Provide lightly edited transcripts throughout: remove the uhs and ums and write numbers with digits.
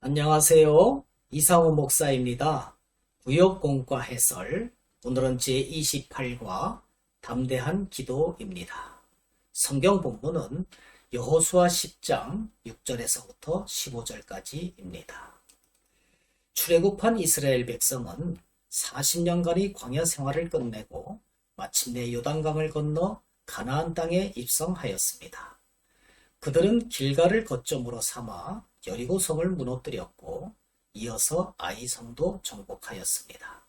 안녕하세요. 이상호 목사입니다. 구역공과 해설, 오늘은 제28과 담대한 기도입니다. 성경 본문은 여호수아 10장 6절에서부터 15절까지입니다. 출애굽한 이스라엘 백성은 40년간의 광야 생활을 끝내고 마침내 요단강을 건너 가나안 땅에 입성하였습니다. 그들은 길가를 거점으로 삼아 여리고성을 무너뜨렸고 이어서 아이성도 정복하였습니다.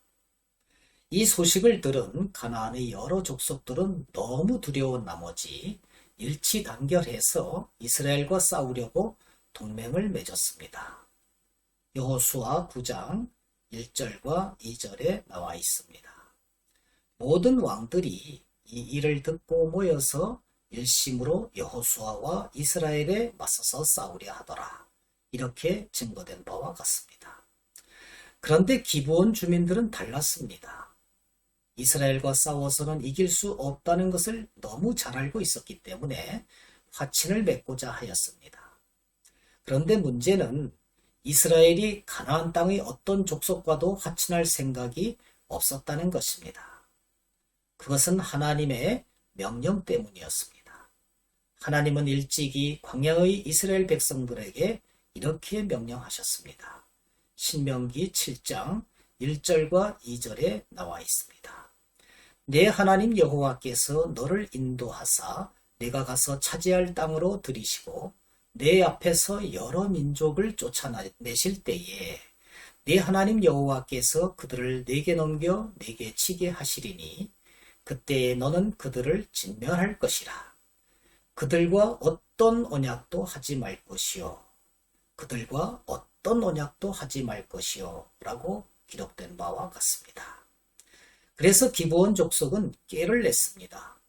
이 소식을 들은 가나안의 여러 족속들은 너무 두려운 나머지 일치단결해서 이스라엘과 싸우려고 동맹을 맺었습니다. 여호수아 9장 1절과 2절에 나와 있습니다. 모든 왕들이 이 일을 듣고 모여서 일심으로 여호수아와 이스라엘에 맞서서 싸우려 하더라. 이렇게 증거된 바와 같습니다. 그런데 기브온 주민들은 달랐습니다. 이스라엘과 싸워서는 이길 수 없다는 것을 너무 잘 알고 있었기 때문에 화친을 맺고자 하였습니다. 그런데 문제는 이스라엘이 가나안 땅의 어떤 족속과도 화친할 생각이 없었다는 것입니다. 그것은 하나님의 명령 때문이었습니다. 하나님은 일찍이 광야의 이스라엘 백성들에게 이렇게 명령하셨습니다. 신명기 7장 1절과 2절에 나와 있습니다. 내 하나님 여호와께서 너를 인도하사 내가 가서 차지할 땅으로 들이시고 내 앞에서 여러 민족을 쫓아내실 때에 내 하나님 여호와께서 그들을 내게 넘겨 내게 치게 하시리니 그때에 너는 그들을 진멸할 것이라. 그들과 어떤 언약도 하지 말 것이요. 그들과 어떤 언약도 하지 말 것이요. 라고 기록된 바와 같습니다. 그래서 기브온 족속은 꾀를 냈습니다.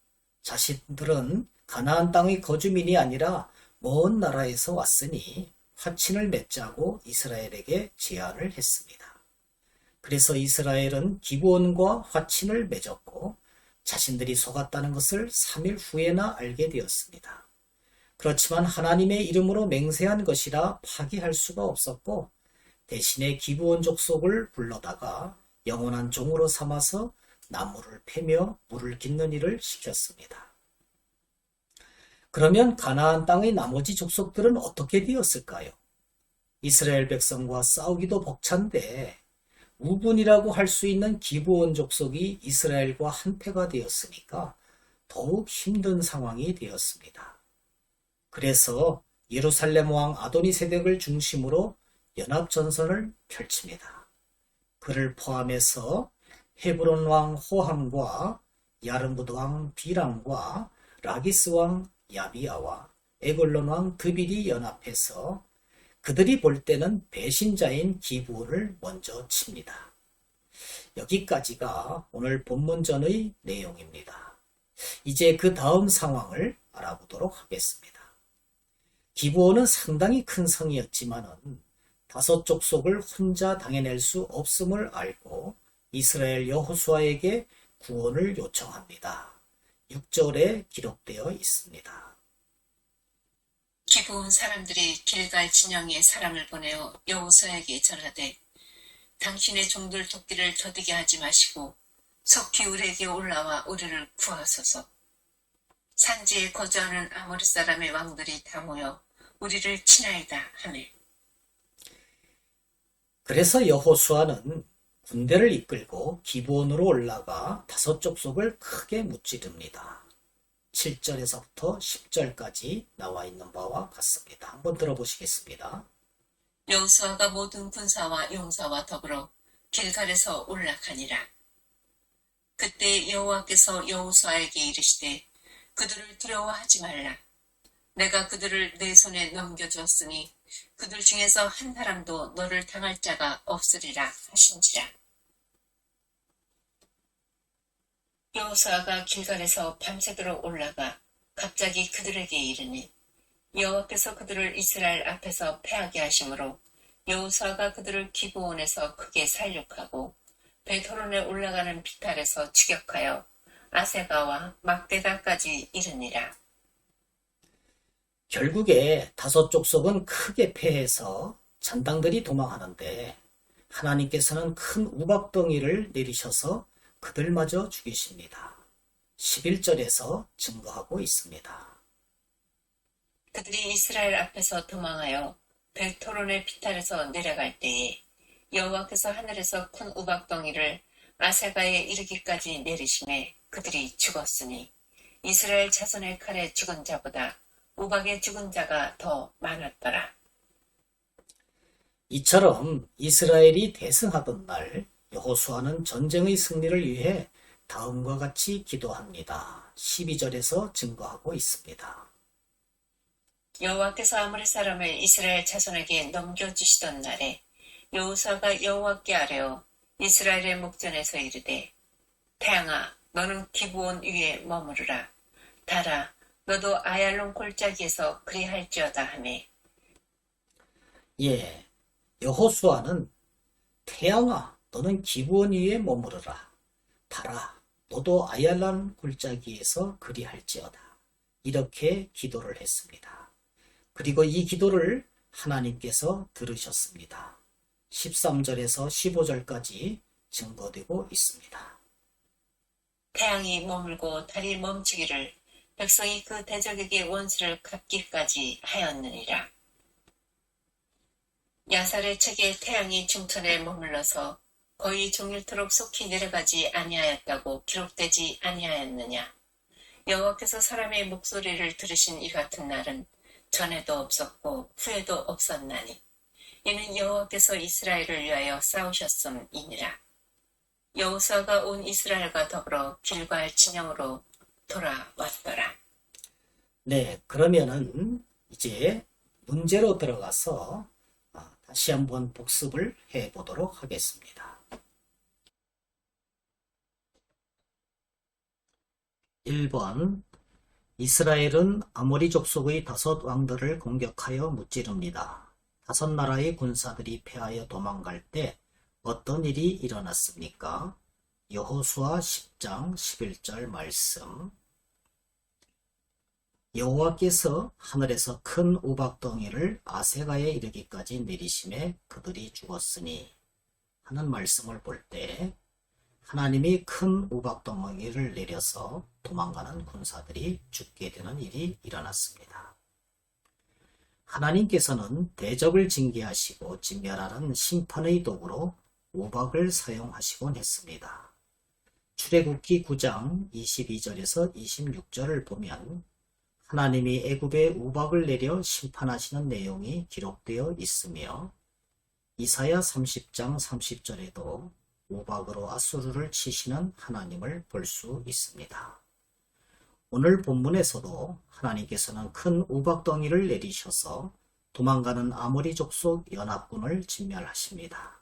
자신들은 가나안 땅의 거주민이 아니라 먼 나라에서 왔으니 화친을 맺자고 이스라엘에게 제안을 했습니다. 그래서 이스라엘은 기브온과 화친을 맺었고 자신들이 속았다는 것을 3일 후에나 알게 되었습니다. 그렇지만 하나님의 이름으로 맹세한 것이라 파기할 수가 없었고 대신에 기브온 족속을 불러다가 영원한 종으로 삼아서 나무를 패며 물을 깃는 일을 시켰습니다. 그러면 가나안 땅의 나머지 족속들은 어떻게 되었을까요? 이스라엘 백성과 싸우기도 벅찬데 우분이라고 할 수 있는 기브온 족속이 이스라엘과 한패가 되었으니까 더욱 힘든 상황이 되었습니다. 그래서 예루살렘 왕 아도니세덱을 중심으로 연합전선을 펼칩니다. 그를 포함해서 헤브론 왕 호함과 야르무드 왕 비람과 라기스 왕 야비야와 에글론 왕 드빌이 연합해서 그들이 볼 때는 배신자인 기브온을 먼저 칩니다. 여기까지가 오늘 본문전의 내용입니다. 이제 그 다음 상황을 알아보도록 하겠습니다. 기브온은 상당히 큰 성이었지만은 5 족속을 혼자 당해낼 수 없음을 알고 이스라엘 여호수아에게 구원을 요청합니다. 6절에 기록되어 있습니다. 기브온 사람들이 길갈 진영에 사람을 보내어 여호수아에게 전하되 당신의 종들 돕기를 더디게 하지 마시고 속히 우리에게 올라와 우리를 구하소서. 산지에 거주하는 아모리 사람의 왕들이 다 모여 우리를 치나이다 하매. 그래서 여호수아는 군대를 이끌고 기브온으로 올라가 5 족속을 크게 무찌릅니다. 7절에서부터 10절까지 나와 있는 바와 같습니다. 한번 들어보시겠습니다. 여호수아가 모든 군사와 용사와 더불어 길갈에서 올라가니라. 그때 여호와께서 여호수아에게 이르시되 그들을 두려워하지 말라. 내가 그들을 내 손에 넘겨주었으니 그들 중에서 한 사람도 너를 당할 자가 없으리라 하신지라. 여호수아가 길갈에서 밤새도록 올라가 갑자기 그들에게 이르니 여호와께서 그들을 이스라엘 앞에서 패하게 하심으로 여호수아가 그들을 기브온에서 크게 살육하고 베토론에 올라가는 비탈에서 추격하여 아세가와 막대다까지 이르니라. 결국에 5 족속은 크게 패해서 잔당들이 도망하는데 하나님께서는 큰 우박덩이를 내리셔서 그들마저 죽이십니다. 11절에서 증거하고 있습니다. 그들이 이스라엘 앞에서 도망하여 벨토론의 비탈에서 내려갈 때에 여호와께서 하늘에서 큰 우박덩이를 아세가에 이르기까지 내리심에 그들이 죽었으니 이스라엘 자손의 칼에 죽은 자보다 우박에 죽은 자가 더 많았더라. 이처럼 이스라엘이 대승하던 날 여호수아는 전쟁의 승리를 위해 다음과 같이 기도합니다. 12절에서 증거하고 있습니다. 여호와께서 아모리 사람을 이스라엘 자손에게 넘겨주시던 날에 여호수아가 여호와께 아뢰어 이스라엘의 목전에서 이르되 태양아 너는 기브온 위에 머무르라. 달아 너도 아얄론 골짜기에서 그리할지어다 하매 예, 여호수아는 태양아 너는 기브온 위에 머무르라. 달아 너도 아얄란 골짜기에서 그리할지어다. 이렇게 기도를 했습니다. 그리고 이 기도를 하나님께서 들으셨습니다. 13절에서 15절까지 증거되고 있습니다. 태양이 머물고 달이 멈추기를 백성이 그 대적에게 원수를 갚기까지 하였느니라. 야살의 책에 태양이 중천에 머물러서 거의 종일토록 속히 내려가지 아니하였다고 기록되지 아니하였느냐. 여호와께서 사람의 목소리를 들으신 이 같은 날은 전에도 없었고 후에도 없었나니 이는 여호와께서 이스라엘을 위하여 싸우셨음이니라. 여호수아가 온 이스라엘과 더불어 길갈 진영으로 돌아왔더라. 네, 그러면은 이제 문제로 들어가서 다시 한번 복습을 해 보도록 하겠습니다. 1번 이스라엘은 아모리 족속의 5 왕들을 공격하여 무찌릅니다. 5 나라의 군사들이 패하여 도망갈 때 어떤 일이 일어났습니까? 여호수아 10장 11절 말씀. 여호와께서 하늘에서 큰 우박덩이를 아세가에 이르기까지 내리심에 그들이 죽었으니 하는 말씀을 볼 때 하나님이 큰 우박덩이를 내려서 도망가는 군사들이 죽게 되는 일이 일어났습니다. 하나님께서는 대적을 징계하시고 진멸하는 심판의 도구로 우박을 사용하시곤 했습니다. 출애굽기 9장 22절에서 26절을 보면 하나님이 애굽에 우박을 내려 심판하시는 내용이 기록되어 있으며 이사야 30장 30절에도 우박으로 아수르를 치시는 하나님을 볼 수 있습니다. 오늘 본문에서도 하나님께서는 큰 우박덩이를 내리셔서 도망가는 아모리 족속 연합군을 진멸하십니다.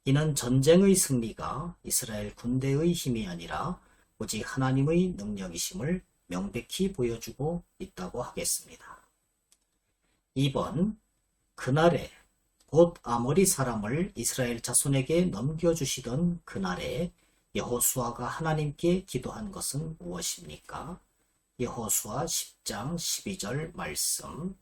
이는 전쟁의 승리가 이스라엘 군대의 힘이 아니라 오직 하나님의 능력이심을 명백히 보여주고 있다고 하겠습니다. 2번 그날에 곧 아모리 사람을 이스라엘 자손에게 넘겨주시던 그날에 여호수아가 하나님께 기도한 것은 무엇입니까? 여호수아 10장 12절 말씀.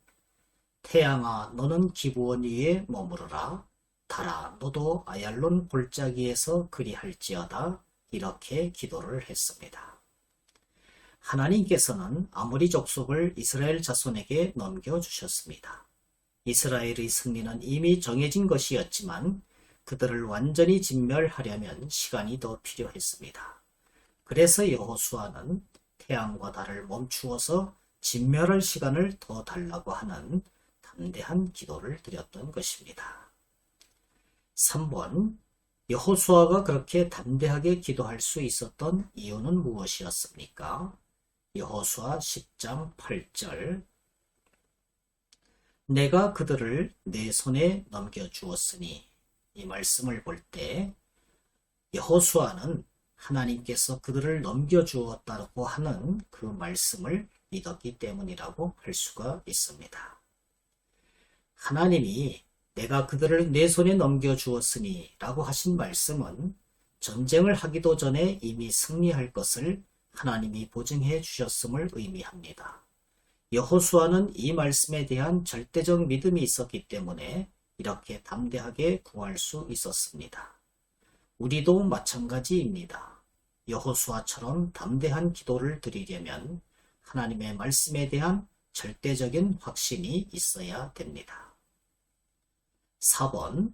태양아 너는 기브온 위에 머무르라. 달아 너도 아얄론 골짜기에서 그리할지어다. 이렇게 기도를 했습니다. 하나님께서는 아모리 족속을 이스라엘 자손에게 넘겨주셨습니다. 이스라엘의 승리는 이미 정해진 것이었지만 그들을 완전히 진멸하려면 시간이 더 필요했습니다. 그래서 여호수아는 태양과 달을 멈추어서 진멸할 시간을 더 달라고 하는 담대한 기도를 드렸던 것입니다. 3번 여호수아가 그렇게 담대하게 기도할 수 있었던 이유는 무엇이었습니까? 여호수아 10장 8절. 내가 그들을 내 손에 넘겨주었으니, 이 말씀을 볼 때 여호수아는 하나님께서 그들을 넘겨주었다고 하는 그 말씀을 믿었기 때문이라고 할 수가 있습니다. 하나님이 내가 그들을 내 손에 넘겨주었으니 라고 하신 말씀은 전쟁을 하기도 전에 이미 승리할 것을 하나님이 보증해 주셨음을 의미합니다. 여호수아는 이 말씀에 대한 절대적 믿음이 있었기 때문에 이렇게 담대하게 구할 수 있었습니다. 우리도 마찬가지입니다. 여호수아처럼 담대한 기도를 드리려면 하나님의 말씀에 대한 절대적인 확신이 있어야 됩니다. 4번.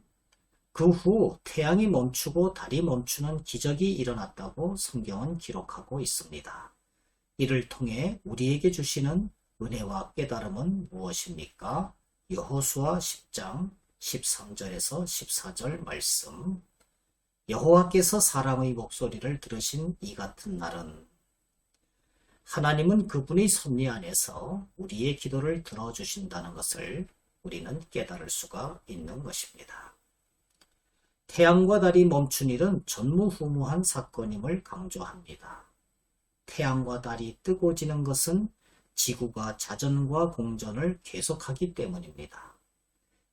그 후 태양이 멈추고 달이 멈추는 기적이 일어났다고 성경은 기록하고 있습니다. 이를 통해 우리에게 주시는 은혜와 깨달음은 무엇입니까? 여호수아 10장 13절에서 14절 말씀. 여호와께서 사람의 목소리를 들으신 이 같은 날은, 하나님은 그분의 섭리 안에서 우리의 기도를 들어주신다는 것을 우리는 깨달을 수가 있는 것입니다. 태양과 달이 멈춘 일은 전무후무한 사건임을 강조합니다. 태양과 달이 뜨고 지는 것은 지구가 자전과 공전을 계속하기 때문입니다.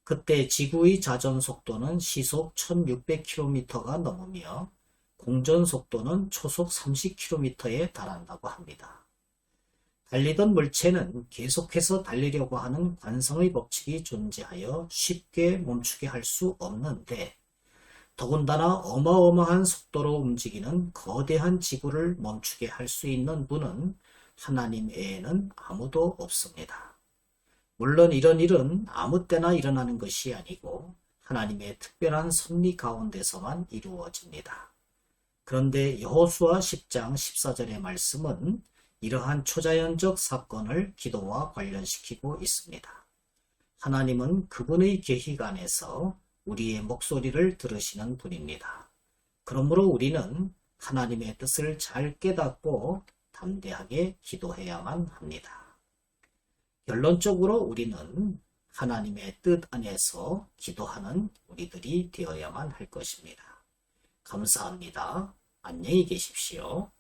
그때 지구의 자전 속도는 시속 1600km가 넘으며 공전 속도는 초속 30km에 달한다고 합니다. 달리던 물체는 계속해서 달리려고 하는 관성의 법칙이 존재하여 쉽게 멈추게 할 수 없는데, 더군다나 어마어마한 속도로 움직이는 거대한 지구를 멈추게 할 수 있는 분은 하나님 외에는 아무도 없습니다. 물론 이런 일은 아무 때나 일어나는 것이 아니고 하나님의 특별한 섭리 가운데서만 이루어집니다. 그런데 여호수아 10장 14절의 말씀은 이러한 초자연적 사건을 기도와 관련시키고 있습니다. 하나님은 그분의 계획 안에서 우리의 목소리를 들으시는 분입니다. 그러므로 우리는 하나님의 뜻을 잘 깨닫고 담대하게 기도해야만 합니다. 결론적으로 우리는 하나님의 뜻 안에서 기도하는 우리들이 되어야만 할 것입니다. 감사합니다. 안녕히 계십시오.